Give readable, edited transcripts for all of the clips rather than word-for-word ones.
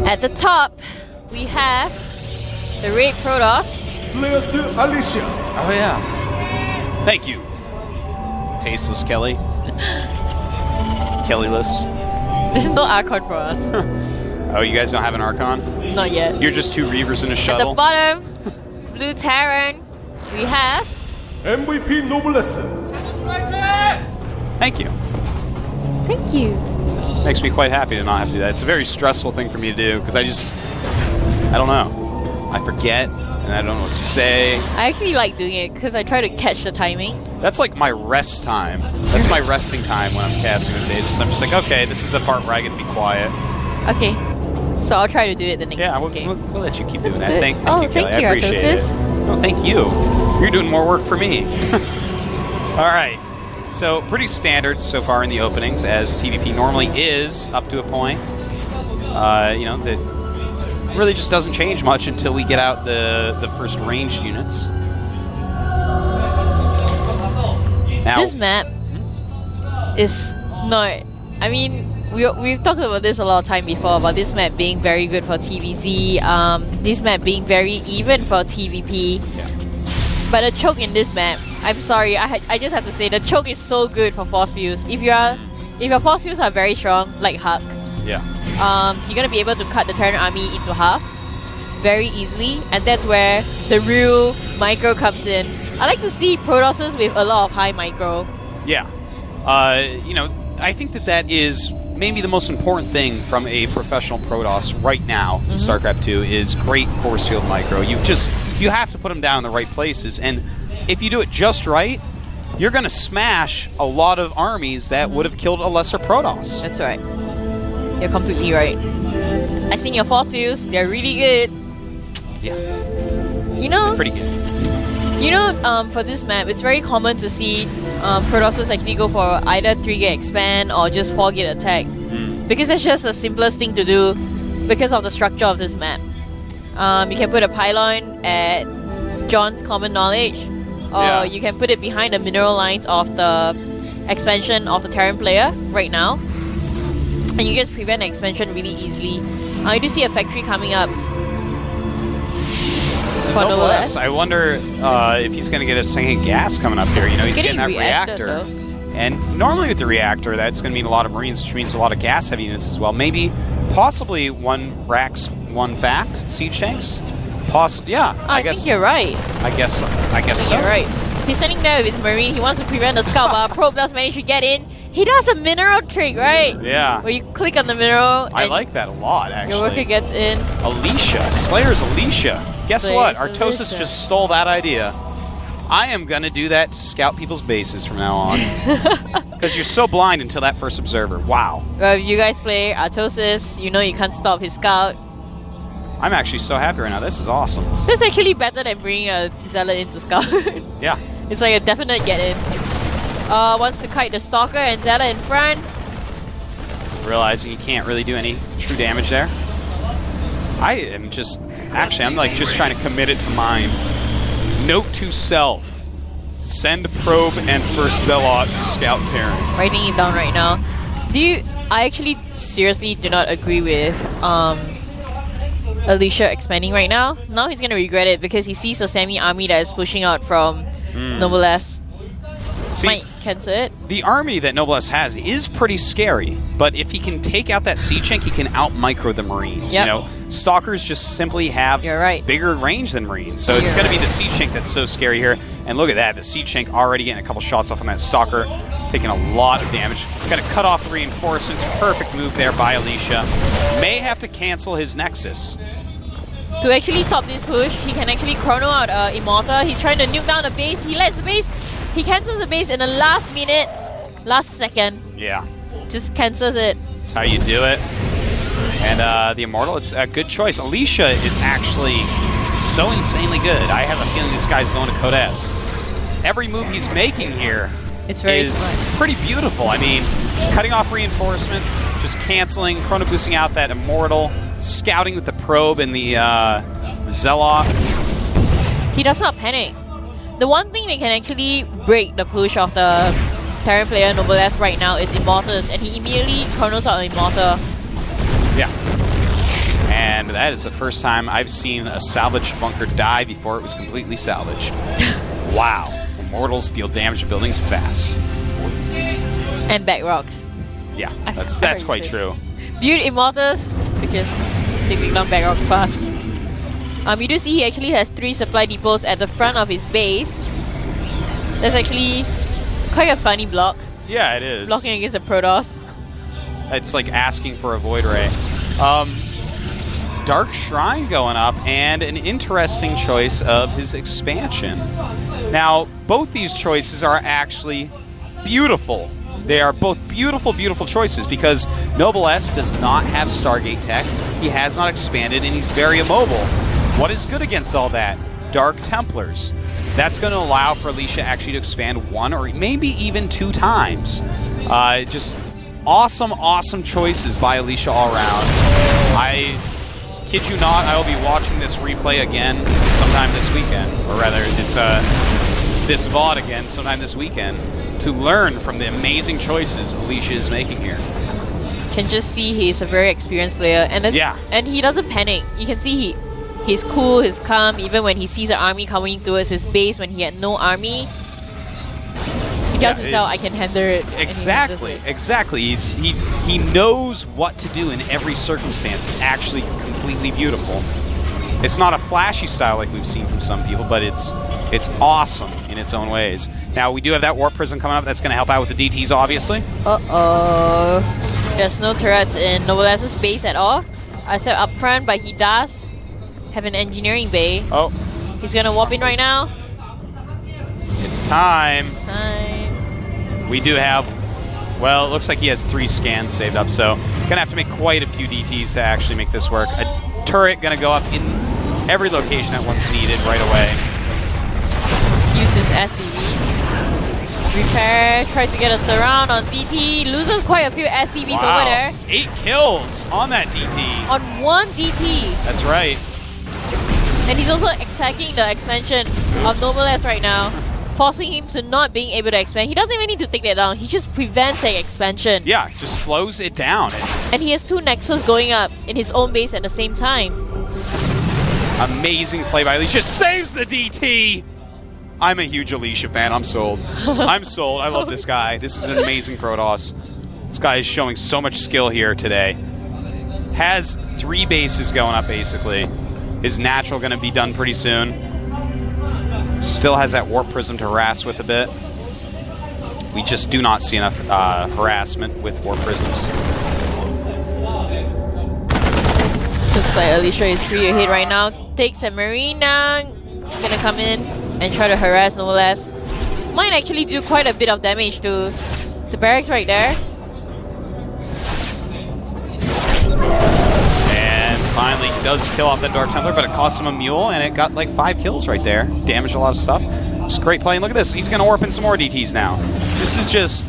At the top, we have the Red Protoss. Alicia. Oh yeah. Thank you. Tasteless Kelly. Kellyless. There's no Archon for us. Oh, you guys don't have an Archon? Not yet. You're just two Reavers in a At shuttle? the bottom, Blue Terran, we have MVP Noblesse. Thank you. Thank you. Makes me quite happy to not have to do that. It's a very stressful thing for me to do because I don't know. I forget and I don't know what to say. I actually like doing it because I try to catch the timing. That's like my rest time. That's my resting time when I'm casting with Basis. I'm just like, okay, this is the part where I get to be quiet. Okay. So I'll try to do it the next game. We'll let you keep doing that. Good. Thank you, Kelly. I appreciate it. Oh, thank you. You're doing more work for me. All right. So pretty standard so far in the openings, as TVP normally is up to a point. You know, that really just doesn't change much until we get out the first ranged units. Now, this map is not... I mean, we've talked about this a lot of time before, about this map being very good for TVZ, this map being very even for TVP. Yeah. But the choke in this map, I'm sorry, I just have to say, the choke is so good for force fields. If your force fields are very strong, like Huck, yeah, you're gonna be able to cut the Terran army into half very easily, and that's where the real micro comes in. I like to see Protosses with a lot of high micro. Yeah. You know, I think that is maybe the most important thing from a professional Protoss right now in StarCraft 2 is great force field micro. You have to put them down in the right places, and if you do it just right, you're going to smash a lot of armies that would have killed a lesser Protoss. That's right. You're completely right. I've seen your force fields, they're really good. Yeah. You know, Pretty good. You know, for this map, it's very common to see Protosses actually go for either 3-gate expand or just 4-gate attack. Because that's just the simplest thing to do because of the structure of this map. You can put a pylon at John's common knowledge, or you can put it behind the mineral lines of the expansion of the Terran player right now. And you just prevent the expansion really easily. You do see a factory coming up. Noblesse. I wonder if he's going to get a second gas coming up here. You know, he's getting that reactor. And normally with the reactor, that's going to mean a lot of Marines, which means a lot of gas-heavy units as well. Maybe, possibly one Rax, one Fact siege tanks. Possibly, yeah. I guess think you're right. I guess so. You're right. He's standing there with his Marine. He wants to prevent the scout, but Probe does manage to get in. He does a mineral trick, right? Yeah. Where you click on the mineral. I like that a lot, actually. Your worker gets in. Alicia. Slayer's Alicia. Guess what? Artosis just stole that idea. I am going to do that to scout people's bases from now on. Because you're so blind until that first observer. Wow. Well, if you guys play Artosis, you know you can't stop his scout. I'm actually so happy right now. This is awesome. This is actually better than bringing a Zealot into scout. Yeah. It's like a definite get in. Wants to kite the Stalker and Zealot in front. Realizing he can't really do any true damage there. I am just... Actually, I'm like just trying to commit it to mind. Note to self. Send Probe and first Zealot to scout Terran. Writing it down right now. I actually seriously do not agree with Alicia expanding right now. Now he's going to regret it because he sees a semi-army that is pushing out from Noblesse. Might cancel it. The army that Noblesse has is pretty scary, but if he can take out that siege tank, he can out-micro the Marines. Yep. You know, Stalkers just simply have bigger range than Marines, so it's going to be the siege tank that's so scary here. And look at that, the siege tank already getting a couple shots off on that Stalker, taking a lot of damage. Got to cut off the reinforcements. Perfect move there by Alicia. May have to cancel his Nexus. To actually stop this push, he can actually chrono out Immortal. He's trying to nuke down the base. He lets the base. He cancels the base in the last minute, last second. Yeah. Just cancels it. That's how you do it. And the Immortal, it's a good choice. Alicia is actually so insanely good. I have a feeling this guy's going to Code S. Every move he's making here is pretty beautiful. I mean, cutting off reinforcements, just canceling, chrono boosting out that Immortal, scouting with the Probe and the Zealot. He does not panic. The one thing that can actually break the push of the Terran player Noblesse right now is Immortals, and he immediately chronos out Immortal. Yeah. to that is the first time I've seen a salvaged bunker die before it was completely salvaged. Wow. Immortals deal damage to buildings fast. And back rocks. Yeah, that's quite true. Build Immortals because they bring down back rocks fast. You do see he actually has 3 supply depots at the front of his base. That's actually quite a funny block. Yeah, it is. Blocking against a Protoss. It's like asking for a Void Ray. Dark Shrine going up, and an interesting choice of his expansion. Now, both these choices are actually beautiful. They are both beautiful, beautiful choices because Noblesse does not have Stargate tech. He has not expanded, and he's very immobile. What is good against all that? Dark Templars. That's going to allow for Alicia actually to expand 1 or maybe even 2 times. Just awesome, awesome choices by Alicia all around. I kid you not, I will be watching this replay again sometime this weekend, or rather this VOD again sometime this weekend to learn from the amazing choices Alicia is making here. Can just see he's a very experienced player, and and he doesn't panic. You can see he's cool, he's calm, even when he sees an army coming towards his base when he had no army. He tells himself, I can handle it. Exactly. He knows what to do in every circumstance. It's actually completely beautiful. It's not a flashy style like we've seen from some people, but it's awesome in its own ways. Now, we do have that Warp Prism coming up. That's going to help out with the DTs, obviously. Uh-oh. There's no turrets in Noblesse's base at all. I said up front, but he does have an engineering bay. Oh. He's going to warp in right now. It's time. Time. We do have, well, it looks like he has 3 scans saved up, so going to have to make quite a few DTs to actually make this work. A turret going to go up in every location that one's needed right away. Uses SCV. Repair, tries to get a surround on DT, loses quite a few SCVs over there. 8 kills on that DT. On 1 DT. That's right. And he's also attacking the expansion of Noblesse right now, forcing him to not being able to expand. He doesn't even need to take that down, he just prevents the expansion. Yeah, just slows it down. And he has 2 Nexus going up in his own base at the same time. Amazing play by Alicia, saves the DT! I'm a huge Alicia fan, I'm sold. I'm sold, I love this guy. This is an amazing Protoss. This guy is showing so much skill here today. Has 3 bases going up, basically. Is natural going to be done pretty soon. Still has that Warp Prism to harass with a bit. We just do not see enough harassment with Warp Prisms. Looks like Alicia is free ahead right now. Takes a Marina. Gonna come in and try to harass Noblesse. Might actually do quite a bit of damage to the barracks right there. Finally, he does kill off that Dark Templar, but it cost him a mule, and it got like 5 kills right there. Damaged a lot of stuff. Just great play. And look at this. He's going to warp in some more DTs now. This is just...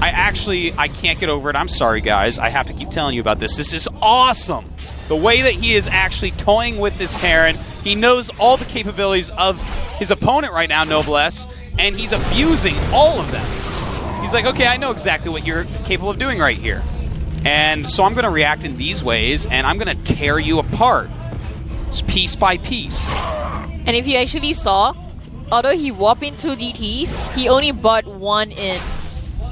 I can't get over it. I'm sorry, guys. I have to keep telling you about this. This is awesome. The way that he is actually toying with this Terran. He knows all the capabilities of his opponent right now, Noblesse, and he's abusing all of them. He's like, okay, I know exactly what you're capable of doing right here. And so I'm going to react in these ways, and I'm going to tear you apart, just piece by piece. And if you actually saw, although he warped in 2 DTs, he only brought 1 in.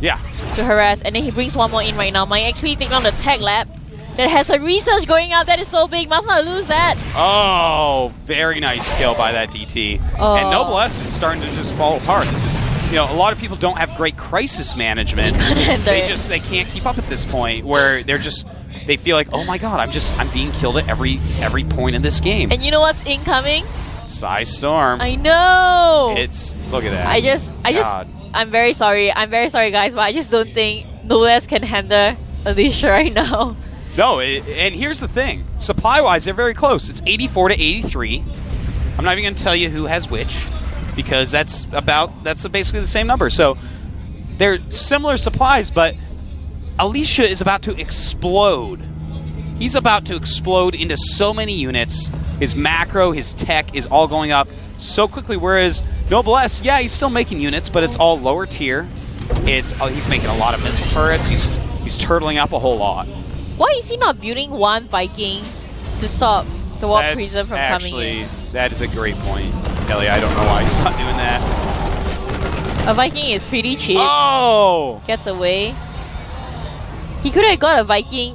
Yeah. To harass, and then he brings 1 more in right now. Might actually take down the tech lab that has a research going up. That is so big. Must not lose that. Oh, very nice kill by that DT. Oh. And Noblesse is starting to just fall apart. This is... You know, a lot of people don't have great crisis management. They can't keep up at this point where they feel like, oh my god, I'm being killed at every point in this game. And you know what's incoming? Psy Storm. I know. Look at that. I'm very sorry, guys, but I just don't think Noblesse can handle Alicia right now. No, and here's the thing. Supply-wise, they're very close. It's 84 to 83. I'm not even going to tell you who has which, because that's basically the same number. So they're similar supplies, but Alicia is about to explode. He's about to explode into so many units. His macro, his tech is all going up so quickly, whereas Noblesse, yeah, he's still making units, but it's all lower tier. He's making a lot of missile turrets. He's turtling up a whole lot. Why is he not building 1 Viking to stop The warp prism from coming in. That is a great point, Kelly. I don't know why he's not doing that. A Viking is pretty cheap. Oh! Gets away. He could have got a Viking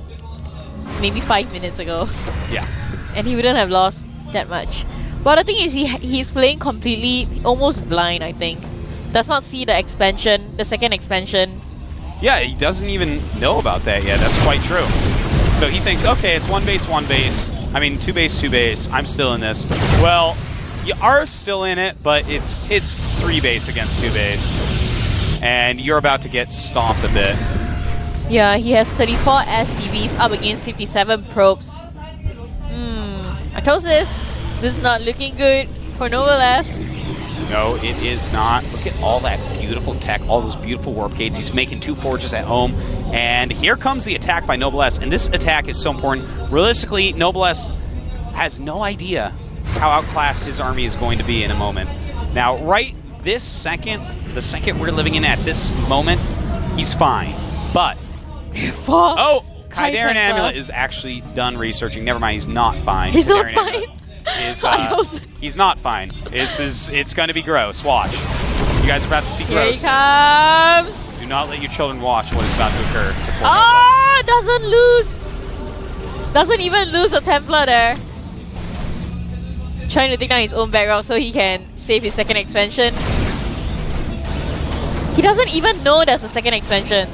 maybe 5 minutes ago. Yeah. And he wouldn't have lost that much. But the thing is, he's playing completely, almost blind, I think. Does not see the expansion, the second expansion. Yeah, he doesn't even know about that yet. That's quite true. So he thinks, okay, it's 1 base, 1 base. I mean, 2 base, 2 base. I'm still in this. Well, you are still in it, but it's 3 base against 2 base. And you're about to get stomped a bit. Yeah, he has 34 SCVs up against 57 probes. Mitosis, this is not looking good for Noblesse. No, it is not. Look at all that beautiful tech, all those beautiful warp gates. He's making 2 forges at home. And here comes the attack by Noblesse. And this attack is so important. Realistically, Noblesse has no idea how outclassed his army is going to be in a moment. Now, right this second, the second we're living in at this moment, he's fine. But, oh, Kydarian Amulet is actually done researching. Never mind, he's not fine. He's not fine. He's not fine. It's going to be gross. Watch. You guys are about to see grossness. Here he comes. Do not let your children watch what is about to occur to poor Ah, doesn't lose. Doesn't even lose a Templar there. Trying to take down his own background so he can save his second expansion. He doesn't even know there's a second expansion.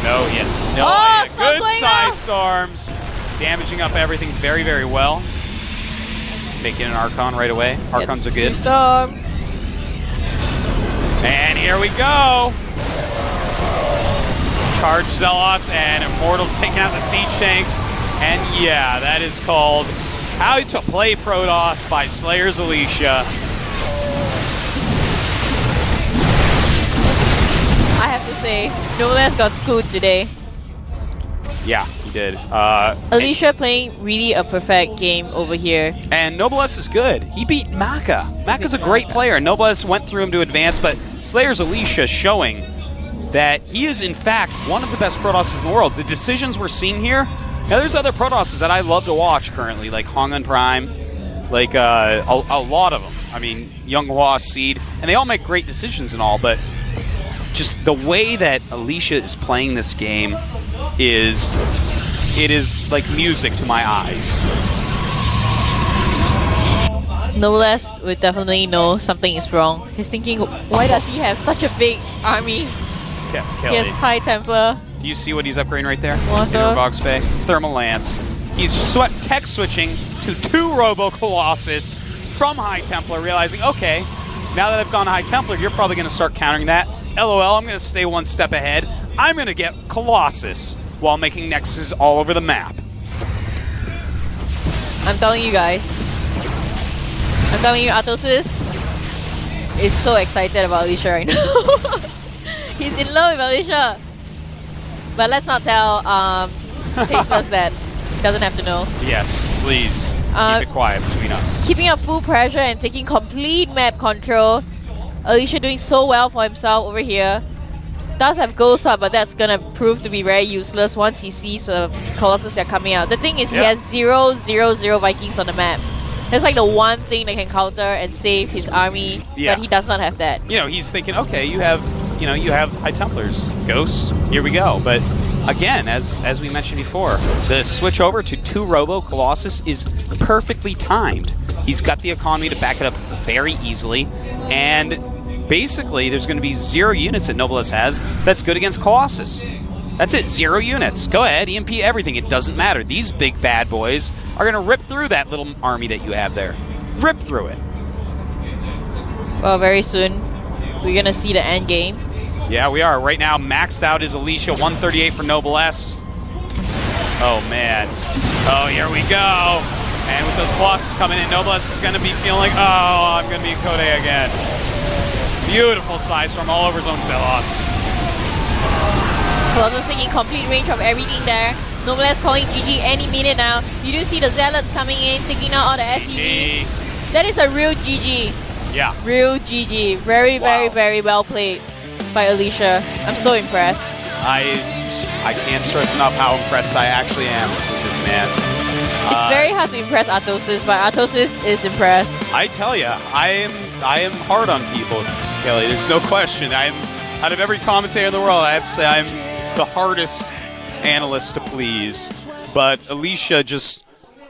No, he has no idea. Good size storms. Damaging up everything very, very well. Making an Archon right away. Archons are good. Storm. And here we go. Charge Zealots and Immortals taking out the Siege Tanks. And yeah, that is called How to Play Protoss by Slayer's Alicia. I have to say, Noblesse got schooled today. Yeah, he did. Alicia playing really a perfect game over here. And Noblesse is good. He beat Maka. Maka's a great player. Noblesse went through him to advance, but Slayer's Alicia showing that he is, in fact, one of the best Protosses in the world. The decisions we're seeing here, now there's other Protosses that I love to watch currently, like Hongun Prime, like a lot of them. I mean, Younghua, Seed, and they all make great decisions and all, but just the way that Alicia is playing this game is like music to my eyes. Noblesse would definitely know something is wrong. He's thinking, why does he have such a big army? He has High Templar. Do you see what he's upgrading right there? Water. Box Bay. Thermal Lance. He's tech switching to 2 Robo Colossus from High Templar, realizing, okay, now that I've gone High Templar, you're probably going to start countering that. LOL, I'm going to stay 1 step ahead. I'm going to get Colossus while making Nexus all over the map. I'm telling you guys. I'm telling you, Atosis is so excited about Alicia right now. He's in love with Alicia. But let's not tell Tasteless that. He doesn't have to know. Yes, please. Keep it quiet between us. Keeping up full pressure and taking complete map control. Alicia doing so well for himself over here. Does have Ghost up, but that's gonna prove to be very useless once he sees the Colossus that are coming out. The thing is, he has 0/0/0 Vikings on the map. That's like the one thing that can counter and save his army, but he does not have that. You know, he's thinking, okay, you have High Templars, Ghosts, here we go. But again, as we mentioned before, the switch over to 2 Robo Colossus is perfectly timed. He's got the economy to back it up very easily, and basically there's going to be 0 units that Noblesse has that's good against Colossus. That's it, 0 units. Go ahead, EMP everything, it doesn't matter. These big bad boys are going to rip through that little army that you have there. Rip through it. Well, very soon, we're going to see the end game. Yeah, we are. Right now, maxed out is Alicia, 138 for Noblesse. Oh, man. Oh, here we go. And with those Colossus coming in, Noblesse is going to be feeling like, oh, I'm going to be in Code again. Beautiful size storm all over his own Zealots. Colossus taking complete range of everything there. Noblesse calling GG any minute now. You do see the Zealots coming in, taking out all the SCVs. That is a real GG. Yeah. Real GG. Very, very, very well played by Alicia. I'm so impressed. I can't stress enough how impressed I actually am with this man. It's very hard to impress Ro16, but Ro16 is impressed. I tell you, I am hard on people, Kelly. There's no question. Out of every commentator in the world, I have to say I'm the hardest analyst to please. But Alicia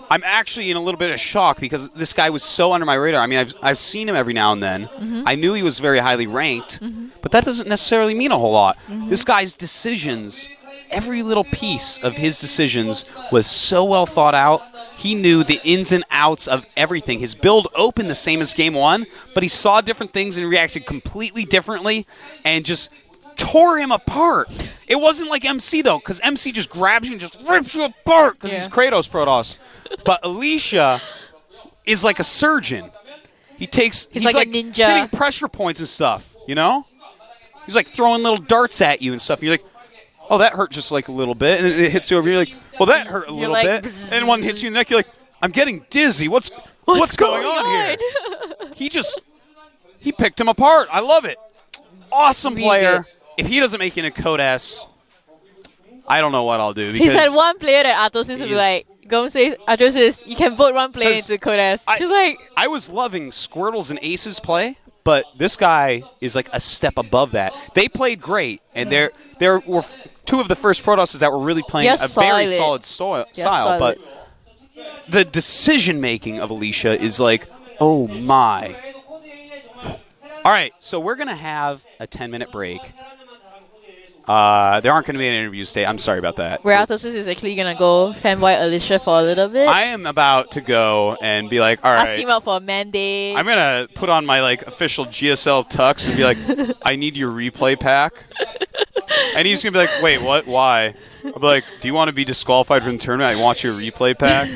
I'm actually in a little bit of shock because this guy was so under my radar. I mean, I've seen him every now and then. I knew he was very highly ranked, but that doesn't necessarily mean a whole lot. This guy's decisions, every little piece of his decisions was so well thought out. He knew the ins and outs of everything. His build opened the same as Game 1, but he saw different things and reacted completely differently and just tore him apart. It wasn't like MC, though, because MC just grabs you and just rips you apart because he's Kratos Protoss. But Alicia is like a surgeon. He's like a ninja. Hitting pressure points and stuff, you know? He's like throwing little darts at you and stuff. You're like, oh, that hurt just like a little bit. And it hits you over. You're like, well, that hurt a little bit. Bzzz. And one hits you in the neck. You're like, I'm getting dizzy. What's going on here? He picked him apart. I love it. Awesome player. If he doesn't make it in Code S, I don't know what I'll do. Because he's had one player that Ro16 would be like, go say, Ro16, you can vote one player into Code S. I was loving Squirtle's and Ace's play, but this guy is like a step above that. They played great, and there were two of the first Protosses that were really playing a very solid style. But the decision-making of Alicia is like, oh my. All right, so we're going to have a 10-minute break. There aren't going to be any interviews today. I'm sorry about that. Where Ro16 is actually going to go fanboy Alicia for a little bit. I am about to go and be like, all right. Ask him out for a mandate. I'm going to put on my official GSL tux and be like, I need your replay pack. And he's going to be like, wait, what? Why? I'll be like, do you want to be disqualified from the tournament? I want your replay pack.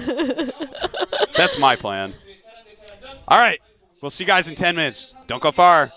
That's my plan. All right. We'll see you guys in 10 minutes. Don't go far.